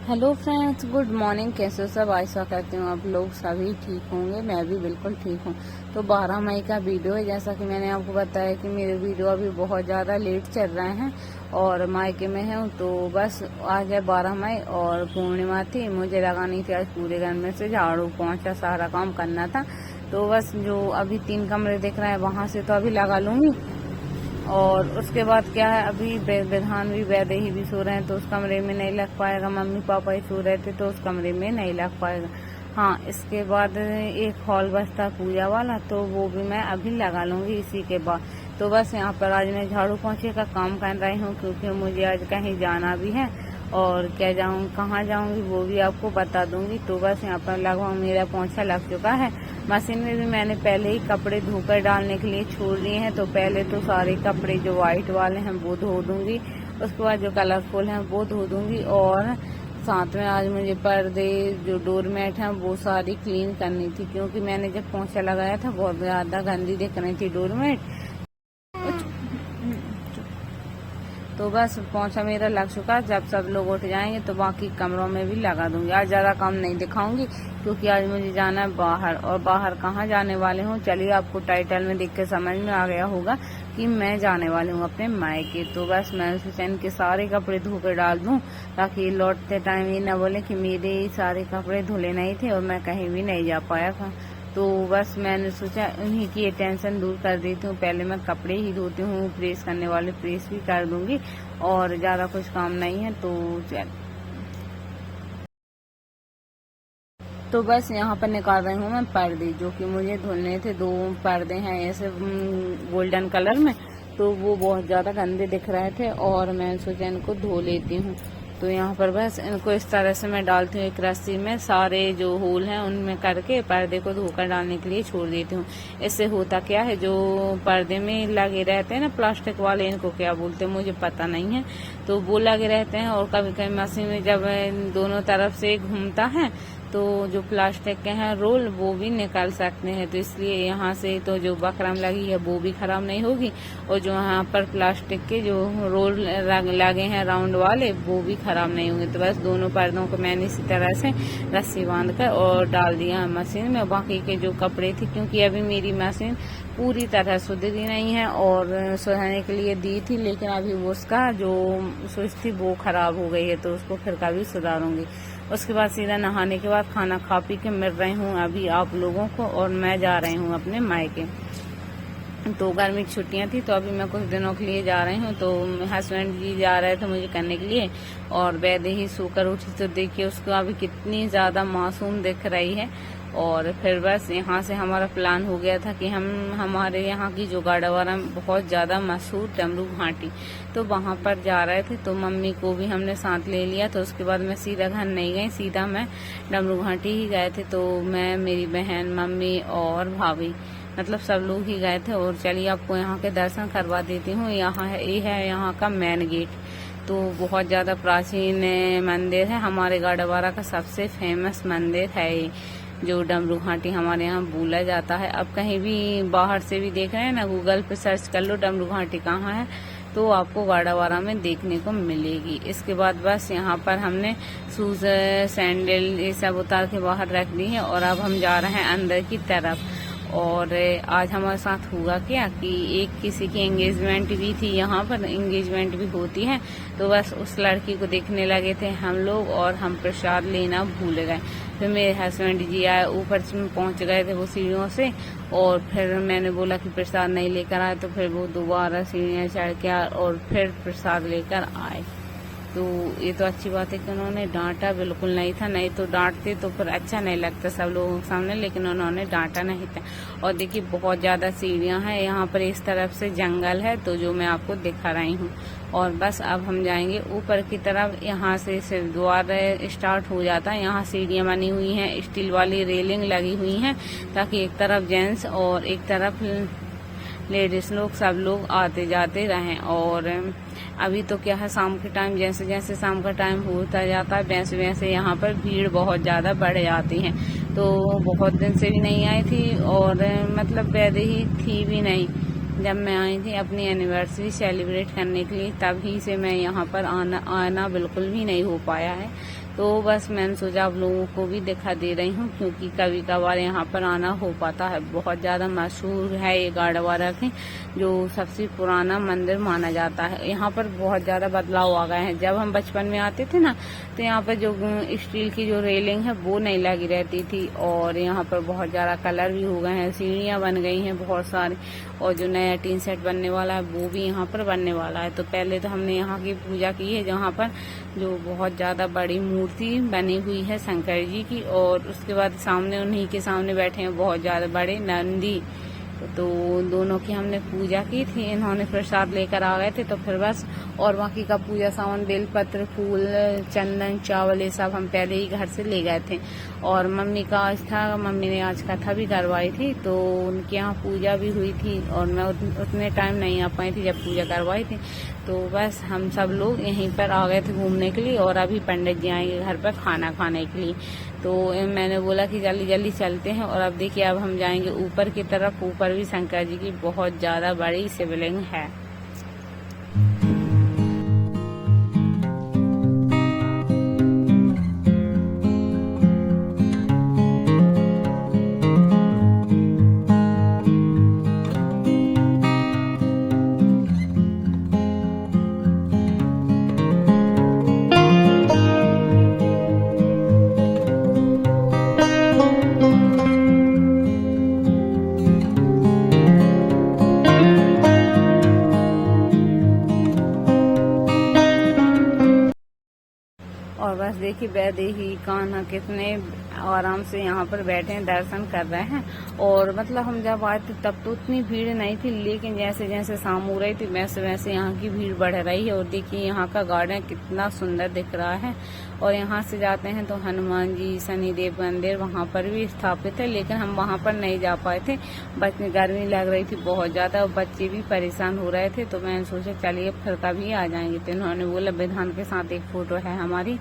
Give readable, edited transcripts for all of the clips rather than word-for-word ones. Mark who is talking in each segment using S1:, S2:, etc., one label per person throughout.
S1: Hello friends, good morning. कैसे हो सब? आशा करती हूँ आप लोग सभी ठीक होंगे। मैं भी बिल्कुल ठीक हूँ। तो 12 मई का वीडियो है। जैसा कि मैंने आपको बताया कि मेरे वीडियो अभी बहुत ज़्यादा लेट चल रहे हैं और मायके में हूँ। तो बस आज है 12 मई और पूर्णिमा थी। मुझे लगा नहीं थी आज पूरे घर में से झाड़ू पोंछा सारा काम करना था। तो बस जो अभी 3 कमरे दिख रहे हैं वहाँ से तो अभी लगा लूँगी। और उसके बाद क्या है, अभी विधान भी वैदे ही भी सो रहे हैं तो उस कमरे में नहीं लग पाएगा। मम्मी पापा ही सो रहे थे तो उस कमरे में नहीं लग पाएगा। हाँ, इसके बाद एक हॉल बचता पूजा वाला, तो वो भी मैं अभी लगा लूँगी इसी के बाद। तो बस यहाँ पर आज मैं झाड़ू पोंछे का काम कर रही हूँ क्योंकि मुझे आज कहीं जाना भी है और क्या जाऊँ कहाँ जाऊँगी वो भी आपको बता दूँगी। तो बस यहाँ पर लगभग मेरा पोंछा लग चुका है। मशीन में भी मैंने पहले ही कपड़े धोकर डालने के लिए छोड़ दिए हैं। तो पहले तो सारे कपड़े जो वाइट वाले हैं वो धो दूँगी, उसके बाद जो कलरफुल हैं वो धो दूँगी। और साथ में आज मुझे पर्दे जो डोरमेट हैं वो सारी क्लीन करनी थी क्योंकि मैंने जब पोंछा लगाया था बहुत ज़्यादा गंदी दिख रही थी डोरमेट। तो बस पोंछा मेरा लग चुका। जब सब लोग उठ जाएंगे तो बाकी कमरों में भी लगा दूंगी। आज ज़्यादा काम नहीं दिखाऊंगी क्योंकि आज मुझे जाना है बाहर। और बाहर कहाँ जाने वाले हूँ, चलिए आपको टाइटल में देख के समझ में आ गया होगा कि मैं जाने वाली हूँ अपने मायके। तो बस मैं सोचा इनके सारे कपड़े धो कर डाल दूँ ताकि लौटते टाइम ये न बोले कि मेरे सारे कपड़े धुले नहीं थे और मैं कहीं भी नहीं जा पाया था। तो बस मैंने सोचा उन्हीं की ये टेंशन दूर कर देती हूँ। पहले मैं कपड़े ही धोती हूँ, प्रेस करने वाले प्रेस भी कर दूंगी और ज़्यादा कुछ काम नहीं है। तो बस यहाँ पर निकाल रही हूँ मैं पर्दे जो कि मुझे धुलने थे। 2 पर्दे हैं ऐसे गोल्डन कलर में, तो वो बहुत ज़्यादा गंदे दिख रहे थे और मैं सोचा इनको धो लेती हूँ। तो यहाँ पर बस इनको इस तरह से मैं डालती हूँ एक रस्सी में, सारे जो होल हैं उनमें करके पर्दे को धोकर डालने के लिए छोड़ देती हूँ। इससे होता क्या है, जो पर्दे में लगे रहते हैं ना प्लास्टिक वाले, इनको क्या बोलते हैं मुझे पता नहीं है, तो वो लगे रहते हैं और कभी कभी मशीन में जब दोनों तरफ से घूमता है तो जो प्लास्टिक के हैं रोल वो भी निकाल सकते हैं। तो इसलिए यहाँ से तो जो बकरम लगी है वो भी खराब नहीं होगी और जो यहाँ पर प्लास्टिक के जो रोल लगे हैं राउंड वाले वो भी खराब नहीं होंगे। तो बस दोनों पर्दों को मैंने इसी तरह से रस्सी बांधकर और डाल दिया मशीन में। बाकी के जो कपड़े थे, क्योंकि अभी मेरी मशीन पूरी तरह सुधरी नहीं है और सुधारने के लिए दी थी, लेकिन अभी वो उसका जो स्विच थी वो खराब हो गई है तो उसको फिर कभी सुधारूंगी। उसके बाद सीधा नहाने के बाद खाना खा पी के मिल रही हूँ अभी आप लोगों को और मैं जा रही हूँ अपने मायके। तो गर्मी की छुट्टियां थी तो अभी मैं कुछ दिनों के लिए जा रही हूँ। तो हस्बैंड जी जा रहे थे मुझे करने के लिए और वैदे ही सोकर उठी तो देखिए उसको अभी कितनी ज़्यादा मासूम दिख रही है। और फिर बस यहाँ से हमारा प्लान हो गया था कि हम हमारे यहाँ की जो गाड़ावाड़ा बहुत ज़्यादा मशहूर डमरू घाटी, तो वहाँ पर जा रहे थे। तो मम्मी को भी हमने साथ ले लिया। तो उसके बाद मैं सीधा घर नहीं गई, सीधा मैं डमरू घाटी ही गए थे। तो मैं, मेरी बहन, मम्मी और भाभी, मतलब सब लोग ही गए थे। और चलिए आपको यहाँ के दर्शन करवा देती हूँ। यहाँ है, ये है यहाँ का मेन गेट। तो बहुत ज़्यादा प्राचीन मंदिर है, हमारे गाड़ावाड़ा का सबसे फेमस मंदिर है ये, जो डमरू घाटी हमारे यहाँ बोला जाता है। अब कहीं भी बाहर से भी देख रहे हैं ना, गूगल पे सर्च कर लो डमरू घाटी कहाँ है तो आपको गाड़ावाड़ा में देखने को मिलेगी। इसके बाद बस यहाँ पर हमने शूज सैंडल ये सब उतार के बाहर रख दी है और अब हम जा रहे हैं अंदर की तरफ। और आज हमारे साथ हुआ क्या कि एक किसी की एंगेजमेंट भी थी, यहाँ पर एंगेजमेंट भी होती है। तो बस उस लड़की को देखने लगे थे हम लोग और हम प्रसाद लेना भूल गए। फिर मेरे हस्बैंड जी आए, ऊपर पहुंच गए थे वो सीढ़ियों से और फिर मैंने बोला कि प्रसाद नहीं लेकर आए, तो फिर वो दोबारा सीढ़ियाँ चढ़ के आए और फिर प्रसाद लेकर आए। तो ये तो अच्छी बात है कि उन्होंने डांटा बिल्कुल नहीं था, नहीं तो डांटते तो फिर अच्छा नहीं लगता सब लोगों के सामने, लेकिन उन्होंने डांटा नहीं था। और देखिए बहुत ज़्यादा सीढ़ियाँ हैं यहाँ पर, इस तरफ से जंगल है तो जो मैं आपको दिखा रही हूँ। और बस अब हम जाएंगे ऊपर की तरफ। यहाँ से सिर्फ द्वार स्टार्ट हो जाता है। यहाँ सीढ़ियाँ बनी हुई हैं, स्टील वाली रेलिंग लगी हुई हैं ताकि एक तरफ जेंट्स और एक तरफ लेडीज लोग सब लोग आते जाते रहें। और अभी तो क्या है, शाम के टाइम जैसे जैसे शाम का टाइम होता जाता है वैसे वैसे यहाँ पर भीड़ बहुत ज़्यादा बढ़ जाती है। तो बहुत दिन से भी नहीं आई थी और मतलब वैसे ही थी भी नहीं जब मैं आई थी अपनी एनिवर्सरी सेलिब्रेट करने के लिए, तभी से मैं यहाँ पर आना बिल्कुल भी नहीं हो पाया है। तो बस मैंने सोचा आप लोगों को भी दिखा दे रही हूँ, क्योंकि कभी कभार यहाँ पर आना हो पाता है। बहुत ज़्यादा मशहूर है ये गाड़वारा के, जो सबसे पुराना मंदिर माना जाता है। यहाँ पर बहुत ज़्यादा बदलाव आ गए हैं। जब हम बचपन में आते थे ना, तो यहाँ पर जो स्टील की जो रेलिंग है वो नहीं लगी रहती थी, और यहाँ पर बहुत ज़्यादा कलर भी हो गए हैं, सीढ़ियाँ बन गई हैं बहुत सारी, और जो नया टीन सेट बनने वाला है वो भी यहाँ पर बनने वाला है। तो पहले तो हमने यहाँ की पूजा की है, जहाँ पर जो बहुत ज़्यादा बड़ी मूर्ति बनी हुई है शंकर जी की, और उसके बाद सामने उन्हीं के सामने बैठे हैं बहुत ज़्यादा बड़े नंदी। तो दोनों की हमने पूजा की थी, इन्होंने प्रसाद लेकर आ गए थे। तो फिर बस और बाकी का पूजा सामान, बेलपत्र, फूल, चंदन, चावल, ये सब हम पहले ही घर से ले गए थे। और मम्मी का आज था, मम्मी ने आज कथा भी करवाई थी, तो उनके यहाँ पूजा भी हुई थी, और मैं उतने टाइम नहीं आ पाई थी जब पूजा करवाई थी। तो बस हम सब लोग यहीं पर आ गए थे घूमने के लिए, और अभी पंडित जी आएंगे घर पर खाना खाने के लिए। तो मैंने बोला कि जल्दी जल्दी चलते हैं। और अब देखिए, अब हम जाएंगे ऊपर की तरफ। ऊपर भी शंकर जी की बहुत ज़्यादा बड़ी शिवलिंग है। और बस देखिए, वैदेही कान्हा कितने आराम से यहाँ पर बैठे हैं, दर्शन कर रहे हैं। और मतलब हम जब आए थे तब तो उतनी भीड़ नहीं थी, लेकिन जैसे जैसे शाम हो रही थी वैसे वैसे यहाँ की भीड़ बढ़ रही है। और देखिए, यहाँ का गार्डन कितना सुंदर दिख रहा है। और यहाँ से जाते हैं तो हनुमान जी, शनिदेव मंदिर वहाँ पर भी स्थापित है, लेकिन हम वहाँ पर नहीं जा पाए थे। बच्चे, गर्मी लग रही थी बहुत ज़्यादा, और बच्चे भी परेशान हो रहे थे। तो मैंने सोचा चलिए फिर कभी आ जाएंगे। तो इन्होंने बोला विधान के साथ एक फ़ोटो है हमारी,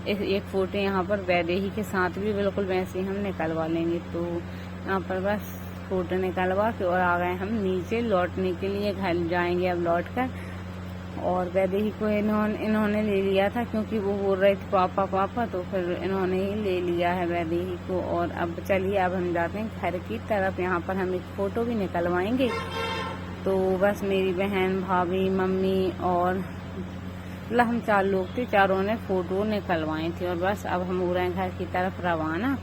S1: एक फ़ोटो यहाँ पर वैदेही के साथ भी बिल्कुल वैसे ही हम निकलवा लेंगे। तो यहाँ पर बस फ़ोटो निकलवा के और आ गए हम नीचे लौटने के लिए, घर जाएंगे अब लौट कर। और वैदेही को इन्होंने ले लिया था, क्योंकि वो बोल रहे थे पापा पापा, तो फिर इन्होंने ही ले लिया है वैदेही को। और अब चलिए, अब हम जाते हैं घर की तरफ। यहाँ पर हम एक फ़ोटो भी निकलवाएंगे। तो बस मेरी बहन, भाभी, मम्मी और मतलब हम 4 लोग थे, चारों ने फ़ोटो निकलवाई थी। और बस अब हम हो रहे हैं घर की तरफ रवाना।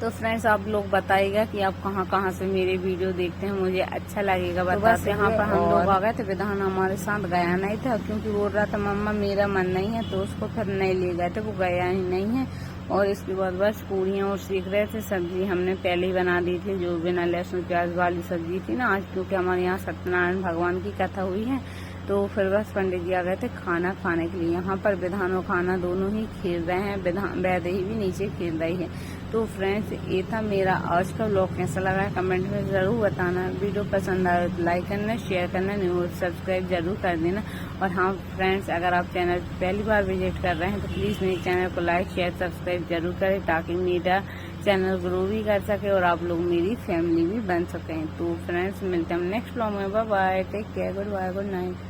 S1: तो फ्रेंड्स, आप लोग बताइएगा कि आप कहाँ कहाँ से मेरे वीडियो देखते हैं, मुझे अच्छा लगेगा बताते। तो बस यहाँ पर हम लोग आ गए थे। विधान हमारे साथ गया नहीं था, क्योंकि बोल रहा था मम्मा मेरा मन नहीं है, तो उसको फिर नहीं ले गए थे, वो गया ही नहीं है। और इसके बाद बस पूरियाँ और सीख रहे थे। सब्जी हमने पहले ही बना दी थी, जो बिना लहसुन प्याज वाली सब्जी थी ना आज, क्योंकि हमारे यहाँ सत्यनारायण भगवान की कथा हुई है। तो फिर बस पंडित जी आ गए थे खाना खाने के लिए। यहाँ पर विधान और खाना दोनों ही खेल रहे हैं, वैदेही भी नीचे खेल रही है। तो फ्रेंड्स, ये था मेरा आज का व्लॉग। कैसा लगा कमेंट में ज़रूर बताना। वीडियो पसंद आए तो लाइक करना, शेयर करना, न्यू सब्सक्राइब जरूर कर देना। और हाँ फ्रेंड्स, अगर आप चैनल पहली बार विजिट कर रहे हैं तो प्लीज़ मेरे चैनल को लाइक, शेयर, सब्सक्राइब जरूर करें, ताकि मेरा चैनल ग्रो भी कर सके और आप लोग मेरी फैमिली भी बन सकें। तो फ्रेंड्स, मिलते हैं नेक्स्ट व्लॉग में। Bye bye, take care, goodbye, good night.